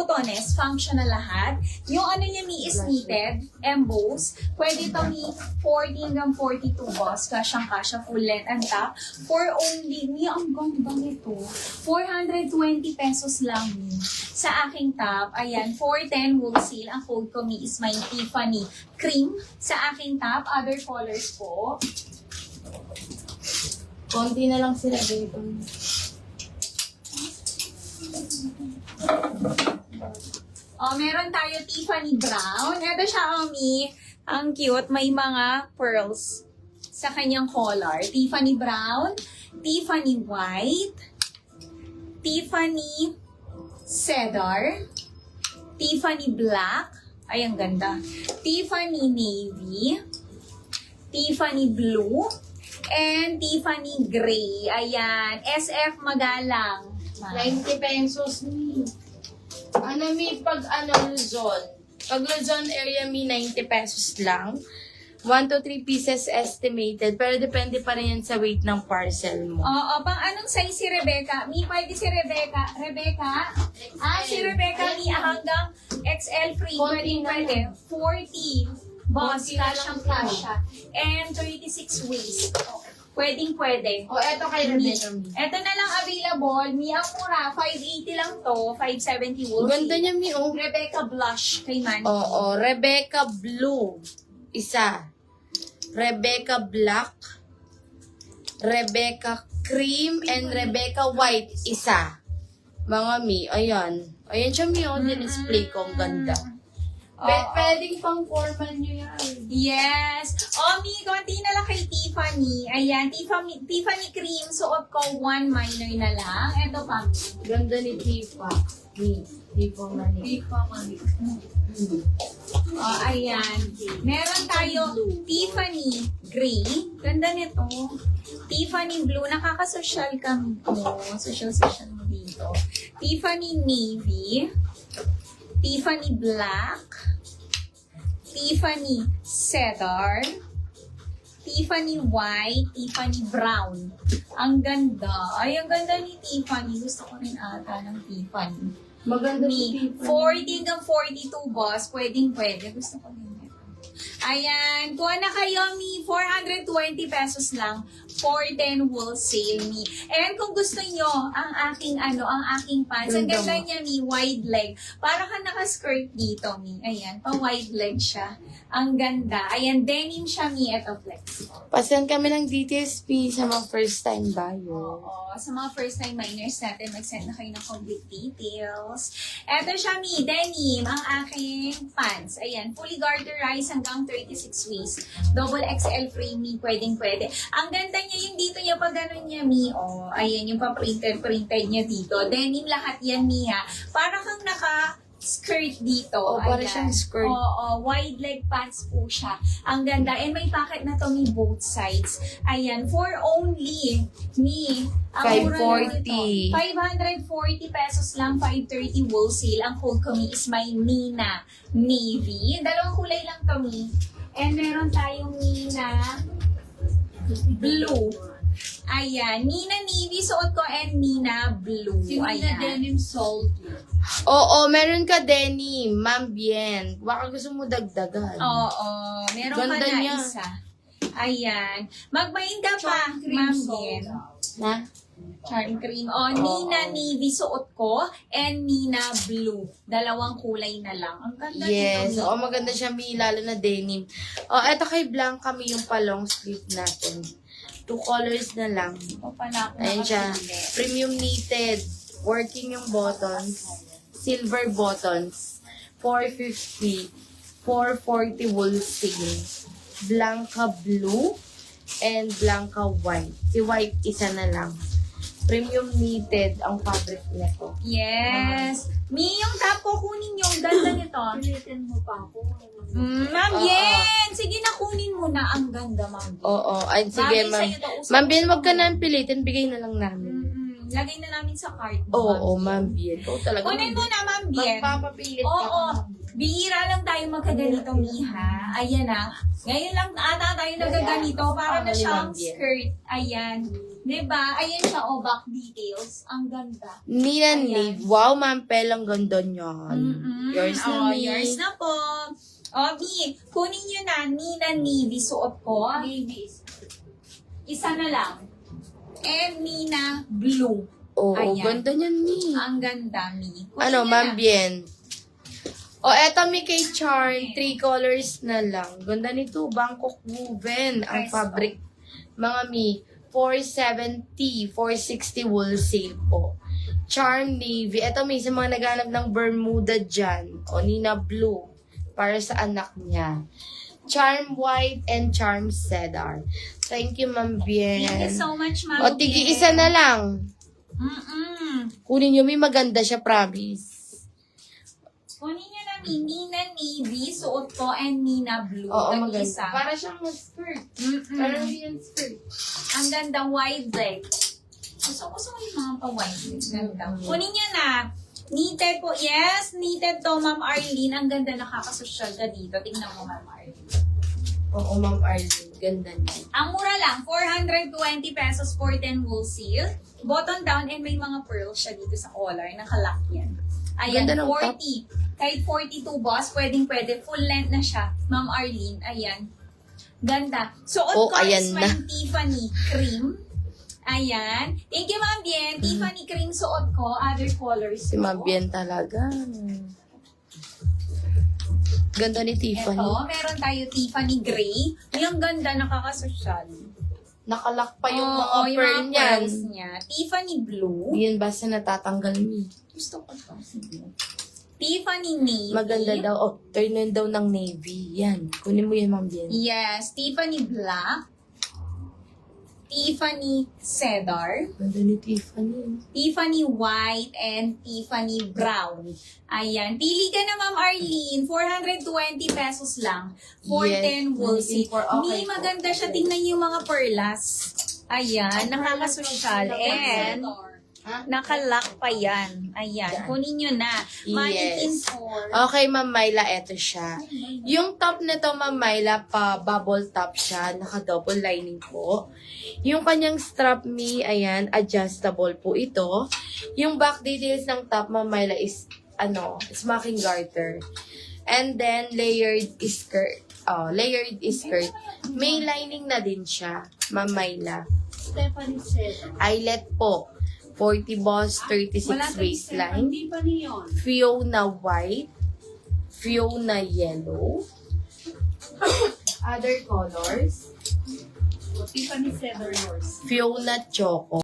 Cotones, functional lahat. Yung ano niya mi is knitted, embossed. Pwede ito mi 40 hanggang 42 boss. Kasyang-kasya, full length and top. For only, mi ang ganda nito. 420 pesos lang mi. Sa aking top, ayan, 410 wholesale. Ang code ko mi is my Tiffany cream. Sa aking top, other colors po. Konti na lang sila dito. Meron tayo Tiffany brown. Ito siya, Omi. Ang cute. May mga pearls sa kanyang collar. Tiffany brown, Tiffany white, Tiffany cedar, Tiffany black. Ay, ang ganda. Tiffany navy, Tiffany blue, and Tiffany gray. Ayan. SF Magalang. 90 pesos ni. Ano mi, pag Luzon. Pag Luzon area mi, 90 pesos lang. 1 to 3 pieces estimated. Pero depende pa rin yan sa weight ng parcel mo. Oo, pang anong size si Rebecca? Mi, pwede si Rebecca. Rebecca? Si Rebecca, mi hanggang XL free. Konti Pwede. na 40. Boss, Konti na kasyang lang kasya. And 36 waist. Pwedeng pwede. O, eto kay Rebecca mi. Ito na lang available. Mi, ang mura. 580 lang to. 570 wool. Ganda niya mi, oh. Rebecca blush kay Manny. Oo, Rebecca blue. Isa. Rebecca black. Rebecca cream and Rebecca white. Isa. Mga mi, ayan. Ayan siya mi, oh. Din-display ko. Ang ganda. Pwedeng pang formal nyo yan. Yes. Omi, konti na lang kay Tiffany. Ayan, Tiffany cream. Suot ko 1 minor na lang. Ito pa. Ganda ni Tifa. Tifa Manik. Ayan. Meron tayo Tiffany gray. Ganda nito. Tiffany blue. Nakakasosyal kami po. Social mo dito. Tiffany navy. Tiffany black. Tiffany cedar. Tiffany white. Tiffany brown. Ang ganda. Ay, ang ganda ni Tiffany. Gusto ko rin ata ng Tiffany. Maganda Mi, si Tifa. 40 hanggang 42 boss. Pwede. Gusto ko rin ito. Ayan. Kuha na kayo, Mi. 420 pesos lang. 410 wholesale, Mi. And kung gusto nyo, ang aking pants. Ang ganda niya, Mi. Wide leg. Para ka naka-skirt dito, Mi. Ayan. Pa-wide leg siya. Ang ganda. Ayan. Denim siya, Mi. Ito, flex. Pasend kami ng details, P, sa mga first time buyer. Oo. Sa mga first-time miners natin, mag-send na kayo ng complete details. Eto siya, Mi. Denim. Ang aking pants. Ayan. Fully garterized hanggang 36 waist. Double XL frame, Mi. Pwede. Ang ganda niya yung dito niya pag gano'n niya, Mi. Oh, ayan. Yung pa-printed niya dito. Denim lahat yan, Mi, ha. Para kang skirt dito. Para Ayan. siyang skirt. Oo, wide leg pants po siya. Ang ganda. And may pocket na to, Mi, both sides. Ayan, for only, Mi, ang mura lang 540. ito. 540 pesos lang, 530 wholesale. Ang code ko, Mi, is my Nina Navy. Dalawang kulay lang to, Mi. And meron tayong Nina Blue. Ayan, Nina Navy, suot ko, and Nina Blue. Ayan. Denim Salt. Oo, meron ka denim, Ma'am Bien. Baka gusto mo dagdagan. Oo, meron Ganda ka na niya. isa. Ayan. Magmain ka pa, Cream Ma'am soda. Bien. Na? Charm cream. Nina Navy suot ko and Nina Blue. Dalawang kulay na lang. Ang ganda Yes. nito. Oo, maganda siya, Mi, lalo na denim. Eto kay Blanca, Mi, yung palong sleeve natin. 2 colors na lang. Ito pala ako Ayan siya. nakapili. Premium knitted. Working yung buttons. Silver buttons. 450. 440 wholesale. Blanca blue and Blanca white. Si white isa na lang. Premium knitted ang fabric nito. Yes. Mi, yung top ko, kunin yung ganda nito. Pilitin mo pa ako. Ma'am Oo. Yen! Sige na, kunin mo na. Ang ganda, Ma'am Yen. Oo. Ay, sige, Bagay ma'am. sa'yo to, usap- Ma'am Bien, wag ka na pilitin. Bigay na lang namin. Lagay na namin sa cart. Oo, Ma'am Bien. Ikaw talaga. Kunin mo na, Ma'am Yen. Magpapapilit ka. Oo. Bihira lang tayo magkaganito, Miha. Ayan na. Ngayon lang ata tayo nagaganito. Para na siyang skirt. Ayan. Diba? Ayan siya, back details. Ang ganda. Nina Ayan. Nave. Wow, Ma'am Pel, ang ganda niyan. Yours na, Oh, Mi. yours na po. Mi, kunin nyo na. Nina Navy, suot ko. Babies. Isa na lang. And Nina Blue. Oo, Ayan. ganda niyan, Mi. Ang ganda, Mi. Kunin Ano, nyo Ma'am na. Bien. O, eto mi kay Charm. 3 colors na lang. Ganda nito. Bangkok woven. Ang Presto. fabric. Mga mi. 470, 460 wholesale po. Charm navy. Eto mi, sa mga naghanap ng Bermuda dyan. O, Nina blue. Para sa anak niya. Charm white and charm cedar. Thank you, Ma'am Bien. Thank you so much, Ma'am. O, tigi isa na lang. Kunin nyo, mi maganda siya, promise. Kunin nyo na, Mi. Nina Navy, suot ko, and Nina Blue. Oo, Tag-isa. maganda. Para siyang skirt. Parang yan skirt. Ang ganda, wide leg. Gusto ko yung mga pa-wide leg. Ganda. Kunin nyo na. Knitted po. Yes, knitted to, Ma'am Arlene. Ang ganda, nakakasosyal ka dito. Tingnan mo, Ma'am Arlene. Oo, Ma'am Arlene. Ganda niya. Ang mura lang, 420 pesos for 10 wholesale. Button down and may mga pearls siya dito sa collar. Nakalock yan. Ayan, Ganda ng top. 40. Kahit 42 boss, pwede. Full length na siya. Ma'am Arlene, ayan. Ganda. Suot Oh, ko ayan is na. my Tiffany cream. Ayan. Thank you, Ma'am Bien. Tiffany cream suot ko. Other colors. Si Ma'am Bien talaga. Ganda ni Tiffany. Ito, meron tayo Tiffany gray. Yung ganda, nakakasosyal. Nakalak pa yung mga Oo, pearl mga niyan. pearls niya. Tiffany blue. Yan basta natatanggal mi. Gusto ko to. Sige. Tiffany navy. Maganda daw. Oh, turn daw ng navy. Yan. Kunin mo yan, Ma'am Bien. Yes. Tiffany black. Tiffany cedar. Ganda ni Tiffany. Tiffany white and Tiffany brown. Ayan. Pili ka na, Ma'am Arlene. 420 pesos lang. For Yes. 10 wholesale. Okay. May maganda siya. Tingnan niyo yung mga perlas. Ayan. Nakakasosyal. And nakalock pa yan. Ayan. Kunin nyo na. Mannequin Yes. for... Okay, Ma'am Myla, eto siya. Yung top na to, Ma'am Myla, pa bubble top siya. Naka-double lining po. Yung kanyang strap me, ayan, adjustable po ito. Yung back details ng top, Ma'am Myla, is, smocking garter. And then, layered skirt. Layered skirt. May lining na din siya, Ma'am Myla. Stephanie said. Eyelet po. 40 boss, 36 waistline. Hindi pa niyon. Fiona white. Fiona yellow. Other colors. Tiffany said yours. Fiona choco.